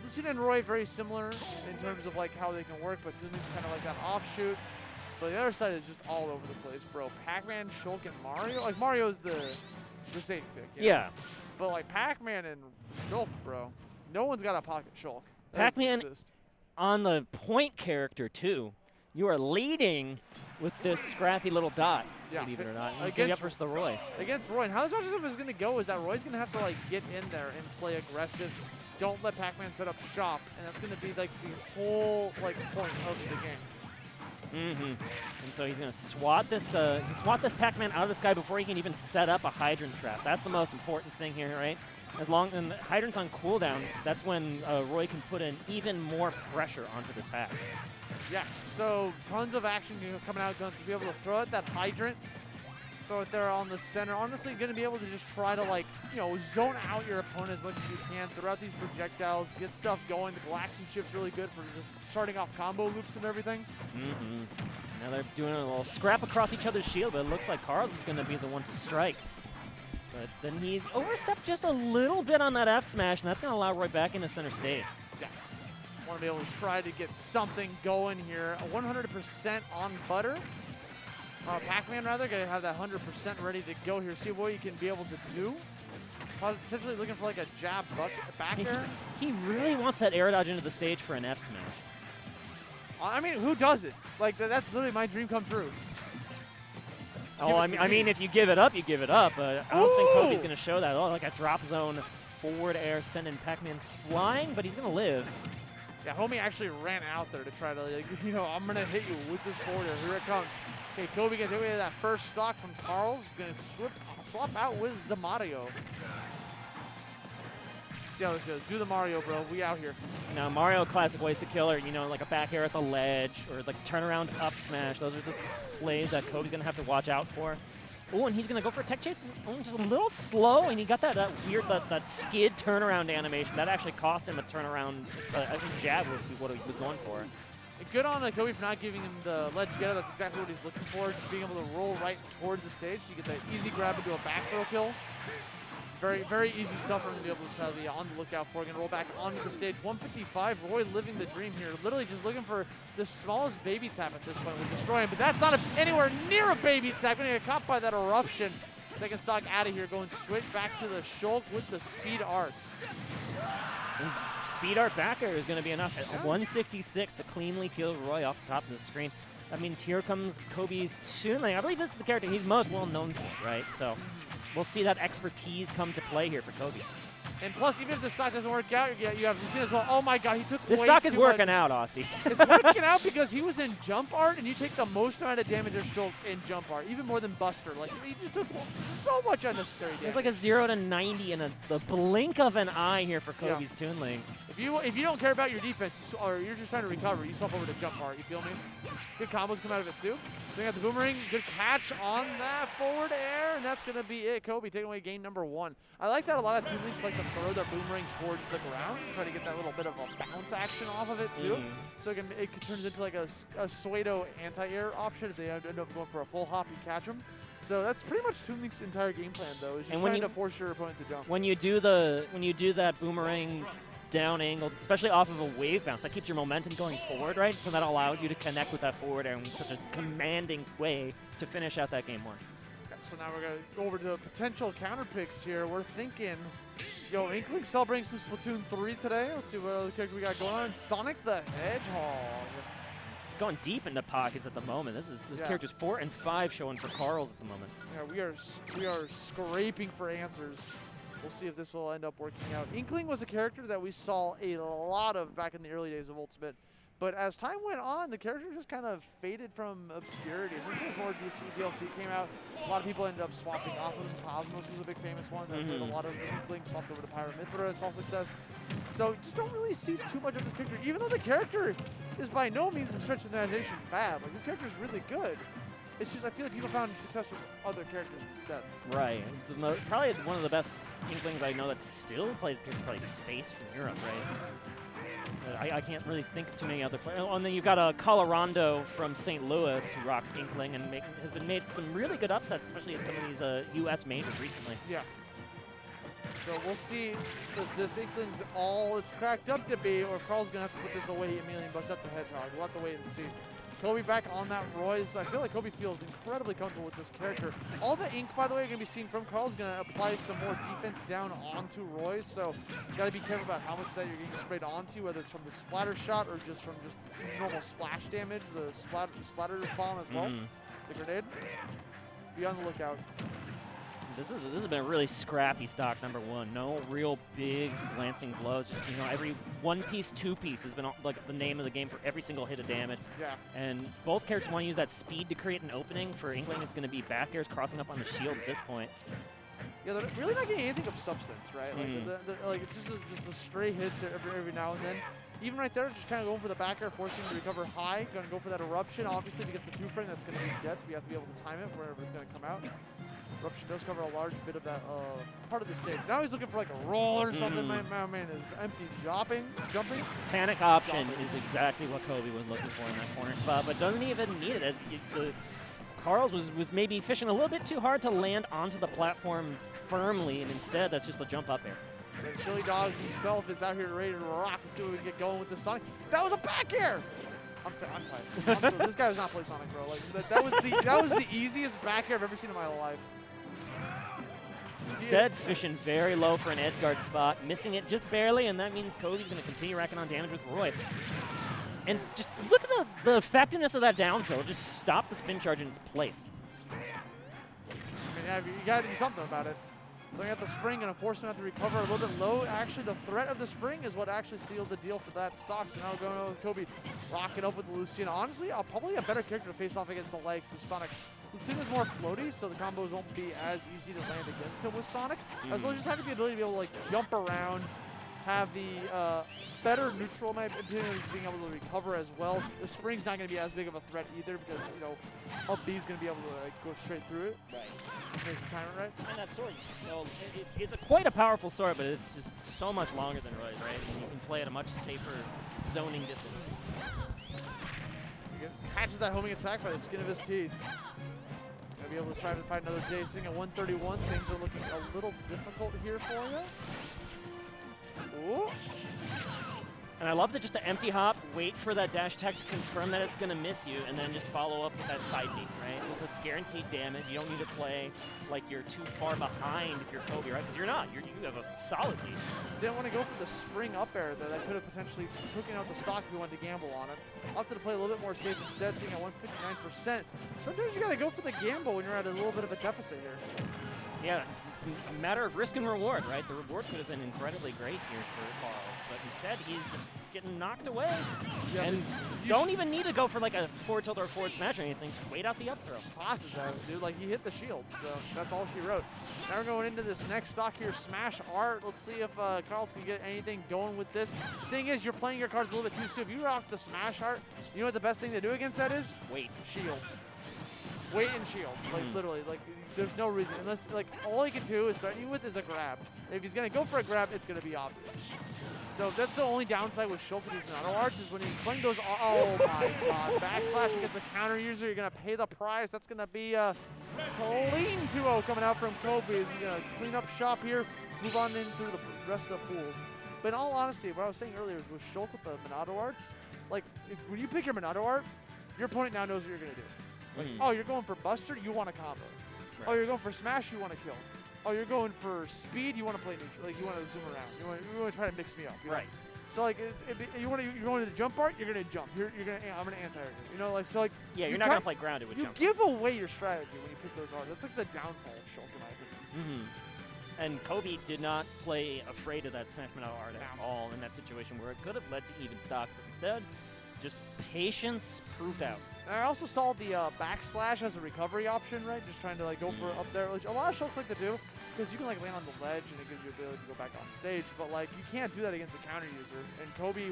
Lucina and Roy very similar in terms of like how they can work, but Toonlink's kind of like that offshoot. But the other side is just all over the place, bro. Pac-Man, Shulk, and Mario. Like Mario's the safe pick. You know? Yeah. But like Pac-Man and Shulk, bro. No one's got a pocket Shulk. Pac-Man on the point character too. You are leading with this scrappy little dot, believe it or not. He's going to be up versus the Roy. Against Roy. And how this matchup is going to go is that Roy's going to have to like get in there and play aggressive. Don't let Pac-Man set up shop, and that's going to be like the whole like point of the game. And so he's going to swat this Pac-Man out of the sky before he can even set up a hydrant trap. That's the most important thing here, right? As long as the hydrant's on cooldown, that's when Roy can put in even more pressure onto this Pac. Yeah, so tons of action coming out, going to be able to throw at that hydrant, throw it there on the center. Honestly, going to be able to just try to like, zone out your opponent as much as you can, throw out these projectiles, get stuff going. The Galaxian Chip's really good for just starting off combo loops and everything. Now they're doing a little scrap across each other's shield, but it looks like Carls is going to be the one to strike. But then he overstepped just a little bit on that F smash, and that's going to allow Roy back into center stage. Yeah. Want to be able to try to get something going here. 100% on butter. Pac-Man, rather, going to have that 100% ready to go here. See what you can be able to do. Potentially looking for like a jab back air. He really wants that air dodge into the stage for an F smash. I mean, who does it? Like, that's literally my dream come true. Oh, I mean, if you give it up, you give it up. But I don't think Kobe's going to show that. Oh, like a drop zone forward air sending Pac-Man's flying, but he's going to live. Yeah, homie actually ran out there to try to, like, I'm going to hit you with this forward air. Here it comes. Okay, Kobe gets away with that first stock from Carls. Going to swap out with Zamario. See how this goes. Do the Mario, bro. We out here. Now, Mario classic ways to kill her, like a back air at the ledge or like turnaround up smash. Those are the plays that Kobe's going to have to watch out for. Oh, and he's going to go for a tech chase. Just a little slow, and he got that weird, that skid turnaround animation. That actually cost him a turnaround. I think jab would be what he was going for. Good on Kobe for not giving him the ledge together. That's exactly what he's looking for. Just being able to roll right towards the stage. So you get that easy grab into a back throw kill. Very, very easy stuff for him to be able to try to be on the lookout for. Going to roll back onto the stage. 155. Roy living the dream here. Literally just looking for the smallest baby tap at this point with destroying. But that's not anywhere near a baby tap. Going to get caught by that eruption. Second stock out of here. Going straight back to the Shulk with the speed arts. Speed art back air is going to be enough at 166 to cleanly kill Roy off the top of the screen. That means here comes Kobe's Toonlink. I believe this is the character he's most well known for, right? So we'll see that expertise come to play here for Kobe. And plus, even if the stock doesn't work out, you have Lucina as well. Oh my God, he took this stock is working out, Austin. It's working out because he was in jump art, and you take the most amount of damage of Shulk in jump art, even more than Buster. Like, he just took so much unnecessary damage. It's like a 0 to 90 in the blink of an eye here for Kobe's Toonlink. If you don't care about your defense, or you're just trying to recover, you swap over to jump art. You feel me? Good combos come out of it too. Bring out the boomerang. Good catch on that forward air, and that's going to be it. Kobe taking away game number 1. I like that a lot of Toonlinks like to throw their boomerang towards the ground, try to get that little bit of a bounce action off of it too. So it turns into like a pseudo anti-air option. If they end up going for a full hop, you catch them. So that's pretty much Toonlink's entire game plan, though. Is just trying to force your opponent to jump. When you do that boomerang down angle, especially off of a wave bounce, that keeps your momentum going forward, right? So that allows you to connect with that forward air in such a commanding way to finish out that game 1. Okay, so now we're going to go over to potential counter picks here. We're thinking, Inkling celebrating some Splatoon 3 today. Let's see what other character we got going on. Sonic the Hedgehog. Going deep into pockets at the moment. This is the characters 4 and 5 showing for Carls at the moment. Yeah, we are scraping for answers. We'll see if this will end up working out. Inkling was a character that we saw a lot of back in the early days of Ultimate. But as time went on, the character just kind of faded from obscurity. As more DLC came out, a lot of people ended up swapping off of him. Cosmos was a big famous one. That did a lot of Inkling, swapped over to Pyra Mythra and saw success. So just don't really see too much of this character, even though the character is by no means a stretch of the imagination bad. Like, this character is really good. It's just I feel like people found success with other characters instead. Right. Probably one of the best Inklings I know that still plays probably Space from Europe, right? I can't really think of too many other players. Oh, and then you've got a Colorado from St. Louis who rocks Inkling and has been made some really good upsets, especially at some of these U.S. majors recently. Yeah. So we'll see if this Inkling's all it's cracked up to be, or if Carl's going to have to put this away immediately and bust up the Hedgehog. We'll have to wait and see. Kobe back on that Royce. I feel like Kobe feels incredibly comfortable with this character. All the ink, by the way, you're going to be seeing from Carl's going to apply some more defense down onto Royce. So you got to be careful about how much of that you're getting sprayed onto, whether it's from the splatter shot or just from just normal splash damage, the splatter bomb as well, the grenade. Be on the lookout. This has been a really scrappy stock, number one. No real big glancing blows. Just, you know, every one piece, two piece has been like the name of the game for every single hit of damage. Yeah. And both characters want to use that speed to create an opening. For Inkling, it's going to be back airs crossing up on the shield at this point. Yeah, they're really not getting anything of substance, right? Like, like it's just the stray hits every now and then. Even right there, just kind of going for the back air, forcing him to recover high. Going to go for that eruption. Obviously, if he gets the two frame, that's going to be death. We have to be able to time it wherever it's going to come out. Eruption does cover a large bit of that part of the stage. Now he's looking for like a roll or something. My man is empty jumping. Panic option is exactly what Kobe was looking for in that corner spot, but doesn't even need it. As Carls was maybe fishing a little bit too hard to land onto the platform firmly, and instead that's just a jump up air. And Chili Dogs himself is out here ready to rock and see what we can get going with the Sonic. That was a back air! I'm tight. This guy does not play Sonic, bro. Like that was the easiest back air I've ever seen in my life. Instead, fishing very low for an edge guard spot, missing it just barely, and that means Kobe's going to continue racking on damage with Roy. And just look at the effectiveness of that down tilt. Just stop the spin charge in its place. I mean, yeah, you got to do something about it. Looking at the spring, going to force him to have to recover a little bit low. Actually, the threat of the spring is what actually sealed the deal for that stock. So now going on with Kobe, rocking up with Lucina. Honestly, probably a better character to face off against the likes of Sonic. Lucina's more floaty, so the combos won't be as easy to land against him with Sonic. As well as just having the ability to be able to like jump around, have the better neutral, in my opinion, being able to recover as well. The spring's not going to be as big of a threat either because, you know, up B's going to be able to like, go straight through it. Right. Makes the time it right. And that sword, so it's quite a powerful sword, but it's just so much longer than Roy's, right? And you can play at a much safer zoning distance. Catches that homing attack by the skin of his teeth. Gonna be able to try to find another J-Sing at 131. Things are looking a little difficult here for you. Ooh. And I love that just the empty hop, wait for that dash attack to confirm that it's going to miss you, and then just follow up with that side beat, right? So it's guaranteed damage. You don't need to play like you're too far behind if you're Kobe, right? Because you're not. You have a solid lead. Didn't want to go for the spring up air that I could have potentially taken out the stock if we wanted to gamble on it. Opted to play a little bit more safe instead, sitting at 159%. Sometimes you got to go for the gamble when you're at a little bit of a deficit here. Yeah, it's a matter of risk and reward, right? The reward could have been incredibly great here for Carls, but instead he's just getting knocked away. Yeah, and you don't even need to go for like a forward tilt or a forward smash or anything. Just wait out the up throw. Tosses that, dude. Like, he hit the shield, so that's all she wrote. Now we're going into this next stock here, Smash Art. Let's see if Carls can get anything going with this. Thing is, you're playing your cards a little bit too soon. If you rock the Smash Art, you know what the best thing to do against that is? Wait. Shield. Wait and shield. Like, literally. Like, there's no reason. Unless, like, all he can do is start you with is a grab. If he's going to go for a grab, it's going to be obvious. So that's the only downside with Shulkin's Naruto Arts is when he's playing those. Oh my god. Backslash against a counter user. You're going to pay the price. That's going to be a clean 2-0 coming out from Kobe. He's going to clean up shop here, move on in through the rest of the pools. But in all honesty, what I was saying earlier is with Shulk with the Minato Arts, like, when you pick your Minato Art, your opponent now knows what you're going to do. Like, oh, you're going for Buster, you want a combo. Right. Oh, you're going for Smash, you want to kill. Oh, you're going for speed, you want to play neutral. Like, you want to zoom around. You want to try to mix me up. You know? Right. So, like, you're going to the jump art, you're going to jump. I'm going to anti-air. You know, like, so, like. Yeah, you're not going to play grounded with jump. You give away your strategy when you pick those arts. That's like the downfall of Shulk, in my opinion. And Kobe did not play afraid of that Smash Minato art at all in that situation where it could have led to even stock, but instead, just patience proved out. And I also saw the backslash as a recovery option, right? Just trying to like go for up there, which a lot of Shulks like to do, because you can like land on the ledge and it gives you the ability to go back on stage. But like you can't do that against a counter user. And Kobe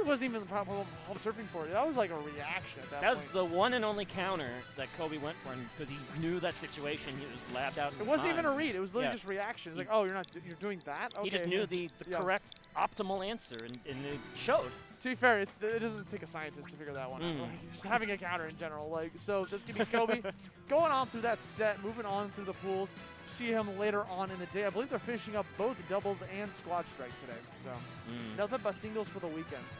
wasn't even the problem surfing for it. That was like a reaction at that point. That was the one and only counter that Kobe went for, and it's because he knew that situation. He was labbed out. It wasn't even a read. It was literally just reaction. It's like, oh, you're doing that. Okay. He just knew the correct optimal answer, and it showed. To be fair, it doesn't take a scientist to figure that one out. Like, just having a counter in general. Like, so that's going to be Kobe going on through that set, moving on through the pools. See him later on in the day. I believe they're finishing up both doubles and squad strike today. So nothing but singles for the weekend.